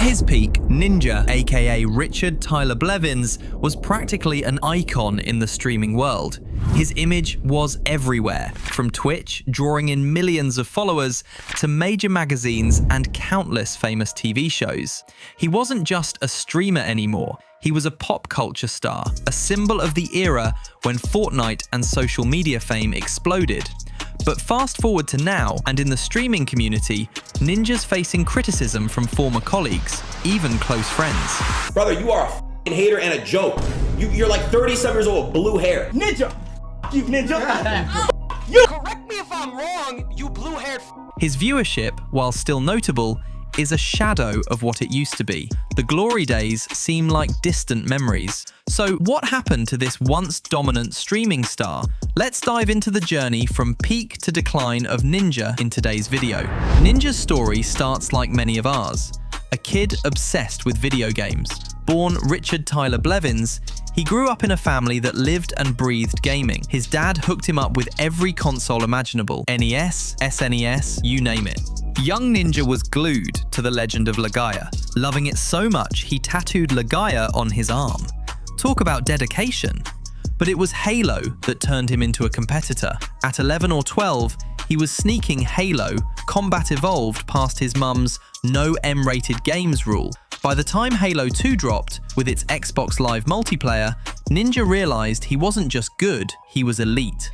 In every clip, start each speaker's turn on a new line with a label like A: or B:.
A: his peak, Ninja, aka Richard Tyler Blevins, was practically an icon in the streaming world. His image was everywhere, from Twitch, drawing in millions of followers, to major magazines and countless famous TV shows. He wasn't just a streamer anymore, he was a pop culture star, a symbol of the era when Fortnite and social media fame exploded. But fast forward to now, and in the streaming community, Ninja's facing criticism from former colleagues, even close friends.
B: Brother, you are a f***ing hater and a joke. You're like 37 years old with blue hair.
C: Ninja! You Ninja!
D: You correct me if I'm wrong, you blue-haired
A: His viewership, while still notable, is a shadow of what it used to be. The glory days seem like distant memories. So what happened to this once dominant streaming star? Let's dive into the journey from peak to decline of Ninja in today's video. Ninja's story starts like many of ours. A kid obsessed with video games. Born Richard Tyler Blevins, he grew up in a family that lived and breathed gaming. His dad hooked him up with every console imaginable. NES, SNES, you name it. Young Ninja was glued to the legend of Legaia. Loving it so much, he tattooed Legaia on his arm. Talk about dedication. But it was Halo that turned him into a competitor. At 11 or 12, he was sneaking Halo Combat Evolved past his mum's no M-rated games rule. By the time Halo 2 dropped, with its Xbox Live multiplayer, Ninja realized he wasn't just good, he was elite.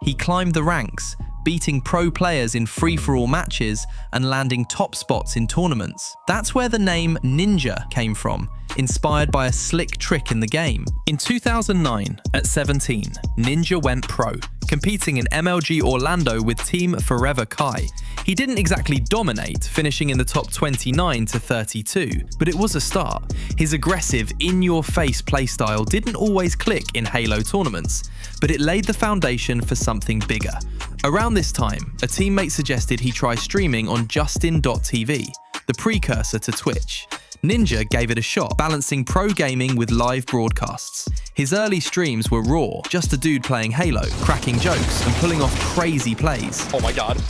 A: He climbed the ranks, beating pro players in free-for-all matches and landing top spots in tournaments. That's where the name Ninja came from, inspired by a slick trick in the game. In 2009, at 17, Ninja went pro, competing in MLG Orlando with Team Forever Kai. He didn't exactly dominate, finishing in the top 29 to 32, but it was a start. His aggressive, in-your-face playstyle didn't always click in Halo tournaments, but it laid the foundation for something bigger. Around this time, a teammate suggested he try streaming on Justin.tv, the precursor to Twitch. Ninja gave it a shot, balancing pro gaming with live broadcasts. His early streams were raw, just a dude playing Halo, cracking jokes and pulling off crazy plays.
D: Oh my god.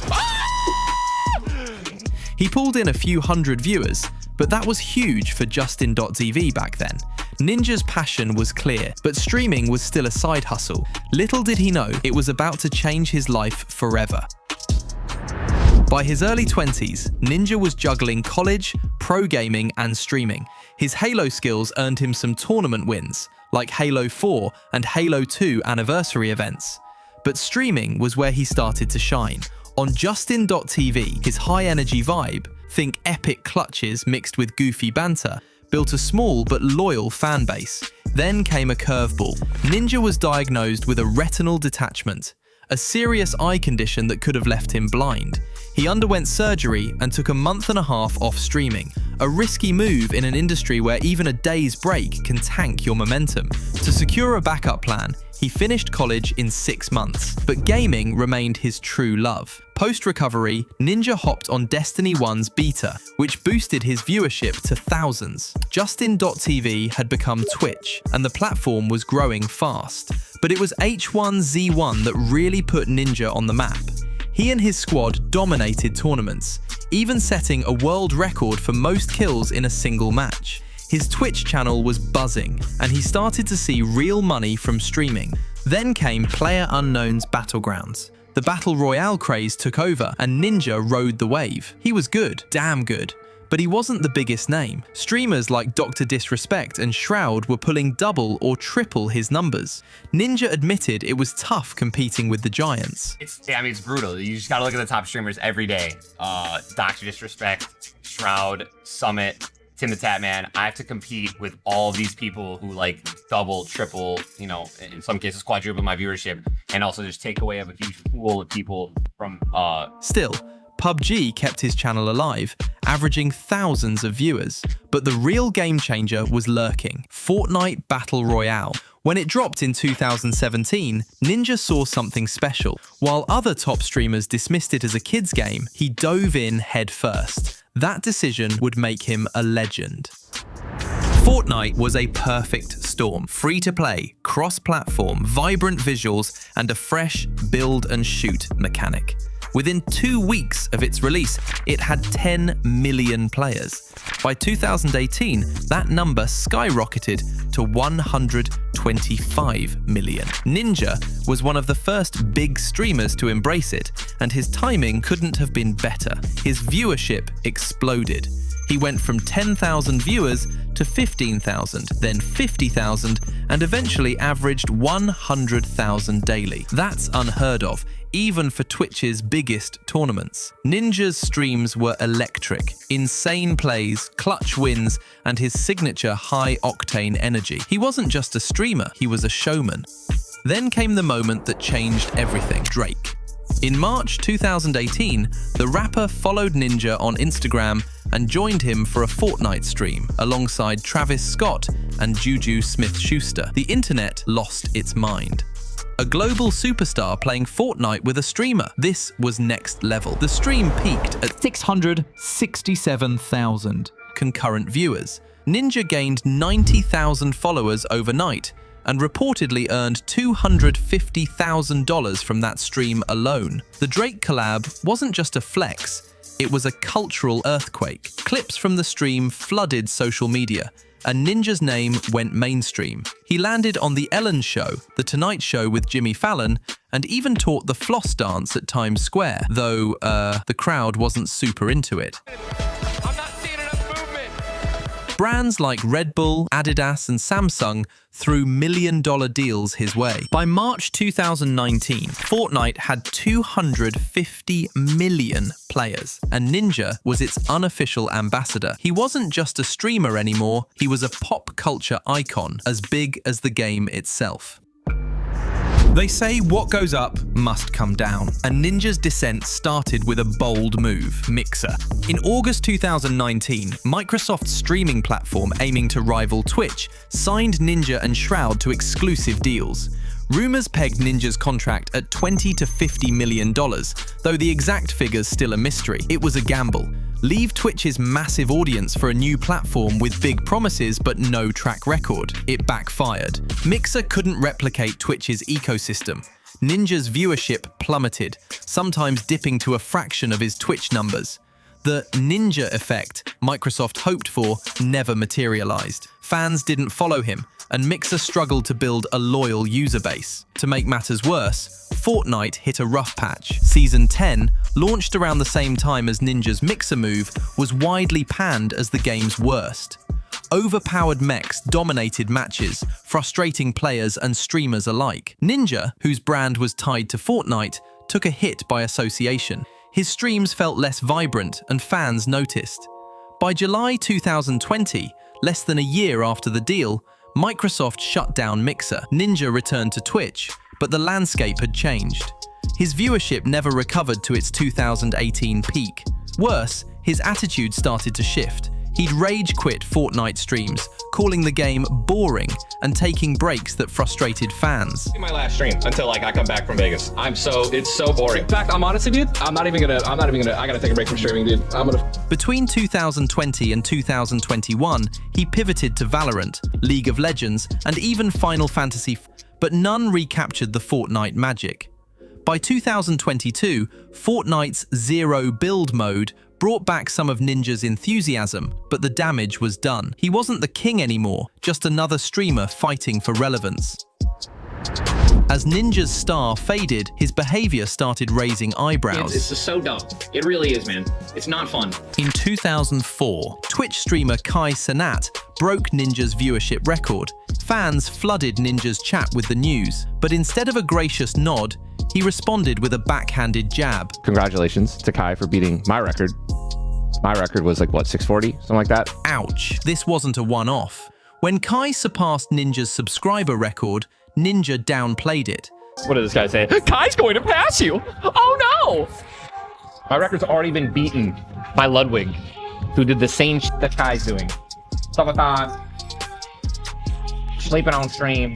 A: He pulled in a few hundred viewers, but that was huge for Justin.tv back then. Ninja's passion was clear, but streaming was still a side hustle. Little did he know it was about to change his life forever. By his early 20s, Ninja was juggling college, pro gaming, and streaming. His Halo skills earned him some tournament wins, like Halo 4 and Halo 2 anniversary events. But streaming was where he started to shine. On Justin.tv, his high-energy vibe, think epic clutches mixed with goofy banter, built a small but loyal fan base. Then came a curveball. Ninja was diagnosed with a retinal detachment, a serious eye condition that could have left him blind. He underwent surgery and took a month and a half off streaming, a risky move in an industry where even a day's break can tank your momentum. To secure a backup plan, he finished college in 6 months, but gaming remained his true love. Post-recovery, Ninja hopped on Destiny 1's beta, which boosted his viewership to thousands. Justin.tv had become Twitch, and the platform was growing fast. But it was H1Z1 that really put Ninja on the map. He and his squad dominated tournaments, even setting a world record for most kills in a single match. His Twitch channel was buzzing, and he started to see real money from streaming. Then came PlayerUnknown's Battlegrounds. The Battle Royale craze took over, and Ninja rode the wave. He was good, damn good. But he wasn't the biggest name. Streamers like Dr. Disrespect and Shroud were pulling double or triple his numbers. Ninja admitted it was tough competing with the giants.
D: It's brutal. You just gotta look at the top streamers every day. Dr. Disrespect, Shroud, Summit, Tim the Tatman. I have to compete with all of these people who like double, triple, you know, in some cases quadruple my viewership, and also just take away a huge pool of people from
A: Still, PUBG kept his channel alive, averaging thousands of viewers. But the real game changer was lurking: Fortnite Battle Royale. When it dropped in 2017, Ninja saw something special. While other top streamers dismissed it as a kid's game, he dove in head first. That decision would make him a legend. Fortnite was a perfect storm. Free-to-play, cross-platform, vibrant visuals, and a fresh build and shoot mechanic. Within 2 weeks of its release, it had 10 million players. By 2018, that number skyrocketed to 125 million. Ninja was one of the first big streamers to embrace it, and his timing couldn't have been better. His viewership exploded. He went from 10,000 viewers to 15,000, then 50,000, and eventually averaged 100,000 daily. That's unheard of, even for Twitch's biggest tournaments. Ninja's streams were electric, insane plays, clutch wins, and his signature high-octane energy. He wasn't just a streamer, he was a showman. Then came the moment that changed everything: Drake. In March 2018, the rapper followed Ninja on Instagram and joined him for a Fortnite stream alongside Travis Scott and Juju Smith-Schuster. The internet lost its mind. A global superstar playing Fortnite with a streamer. This was next level. The stream peaked at 667,000 concurrent viewers. Ninja gained 90,000 followers overnight and reportedly earned $250,000 from that stream alone. The Drake collab wasn't just a flex, it was a cultural earthquake. Clips from the stream flooded social media, and Ninja's name went mainstream. He landed on The Ellen Show, The Tonight Show with Jimmy Fallon, and even taught the floss dance at Times Square, though the crowd wasn't super into it. Brands like Red Bull, Adidas, and Samsung threw million-dollar deals his way. By March 2019, Fortnite had 250 million players, and Ninja was its unofficial ambassador. He wasn't just a streamer anymore, he was a pop culture icon, as big as the game itself. They say what goes up must come down, and Ninja's descent started with a bold move: Mixer. In August 2019, Microsoft's streaming platform aiming to rival Twitch signed Ninja and Shroud to exclusive deals. Rumors pegged Ninja's contract at $20 to $50 million, though the exact figure's still a mystery. It was a gamble. Leave Twitch's massive audience for a new platform with big promises but no track record. It backfired. Mixer couldn't replicate Twitch's ecosystem. Ninja's viewership plummeted, sometimes dipping to a fraction of his Twitch numbers. The Ninja effect Microsoft hoped for never materialized. Fans didn't follow him, and Mixer struggled to build a loyal user base. To make matters worse, Fortnite hit a rough patch. Season 10, launched around the same time as Ninja's Mixer move, was widely panned as the game's worst. Overpowered mechs dominated matches, frustrating players and streamers alike. Ninja, whose brand was tied to Fortnite, took a hit by association. His streams felt less vibrant and fans noticed. By July 2020, less than a year after the deal, Microsoft shut down Mixer. Ninja returned to Twitch, but the landscape had changed. His viewership never recovered to its 2018 peak. Worse, his attitude started to shift. He'd rage quit Fortnite streams, calling the game boring and taking breaks that frustrated fans.
E: My last stream until I come back from Vegas. It's so boring. In fact, I'm honestly, dude, I gotta take a break from streaming, dude.
A: Between 2020 and 2021, he pivoted to Valorant, League of Legends, and even Final Fantasy, but none recaptured the Fortnite magic. By 2022, Fortnite's Zero Build mode brought back some of Ninja's enthusiasm, but the damage was done. He wasn't the king anymore, just another streamer fighting for relevance. As Ninja's star faded, his behavior started raising eyebrows.
F: It's just so dumb. It really is, man. It's not fun.
A: In 2004, Twitch streamer Kai Cenat broke Ninja's viewership record. Fans flooded Ninja's chat with the news, but instead of a gracious nod, he responded with a backhanded jab.
E: Congratulations to Kai for beating my record. My record was like, what, 640? Something like that?
A: Ouch. This wasn't a one-off. When Kai surpassed Ninja's subscriber record, Ninja downplayed it.
E: What did this guy say? Kai's going to pass you! Oh no! My record's already been beaten by Ludwig, who did the same shit that Kai's doing. Sabotage. Sleeping on stream.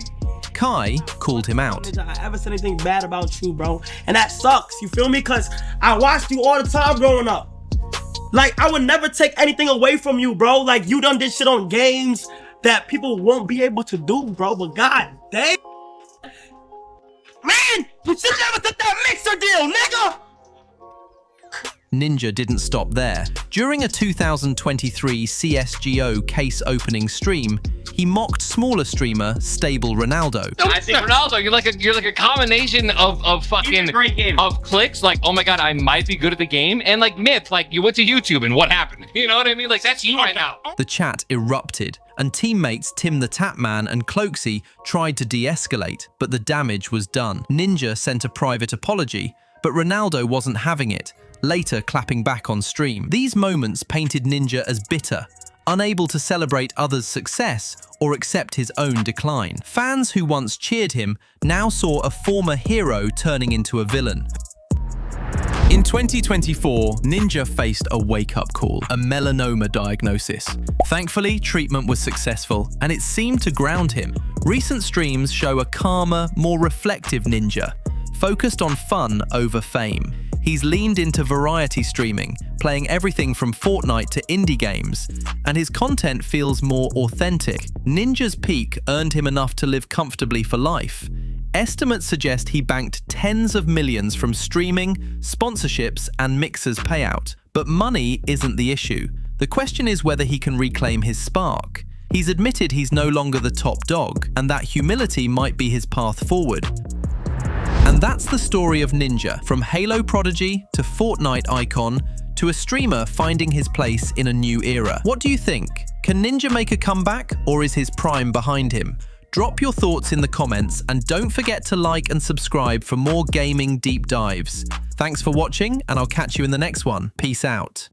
A: Kai called him out.
C: I ever said anything bad about you, bro, and that sucks. You feel me? Cause I watched you all the time growing up. Like, I would never take anything away from you, bro. Like, you done this shit on games that people won't be able to do, bro. But god damn, man, you should never took that Mixer deal, nigga.
A: Ninja didn't stop there. During a 2023 CSGO case opening stream, he mocked smaller streamer Stable Ronaldo.
E: I think Ronaldo, you're like a combination of fucking of clicks. Like, oh my god, I might be good at the game, and like myth, like you went to YouTube and what happened? You know what I mean? Like that's you right now.
A: The chat erupted, and teammates Tim the Tapman and Cloaksy tried to de-escalate, but the damage was done. Ninja sent a private apology, but Ronaldo wasn't having it, later clapping back on stream. These moments painted Ninja as bitter, unable to celebrate others' success or accept his own decline. Fans who once cheered him now saw a former hero turning into a villain. In 2024, Ninja faced a wake-up call, a melanoma diagnosis. Thankfully, treatment was successful, and it seemed to ground him. Recent streams show a calmer, more reflective Ninja, focused on fun over fame. He's leaned into variety streaming, playing everything from Fortnite to indie games, and his content feels more authentic. Ninja's peak earned him enough to live comfortably for life. Estimates suggest he banked tens of millions from streaming, sponsorships, and mixers payout. But money isn't the issue. The question is whether he can reclaim his spark. He's admitted he's no longer the top dog, and that humility might be his path forward. And that's the story of Ninja, from Halo prodigy to Fortnite icon to a streamer finding his place in a new era. What do you think? Can Ninja make a comeback, or is his prime behind him? Drop your thoughts in the comments, and don't forget to like and subscribe for more gaming deep dives. Thanks for watching, and I'll catch you in the next one. Peace out.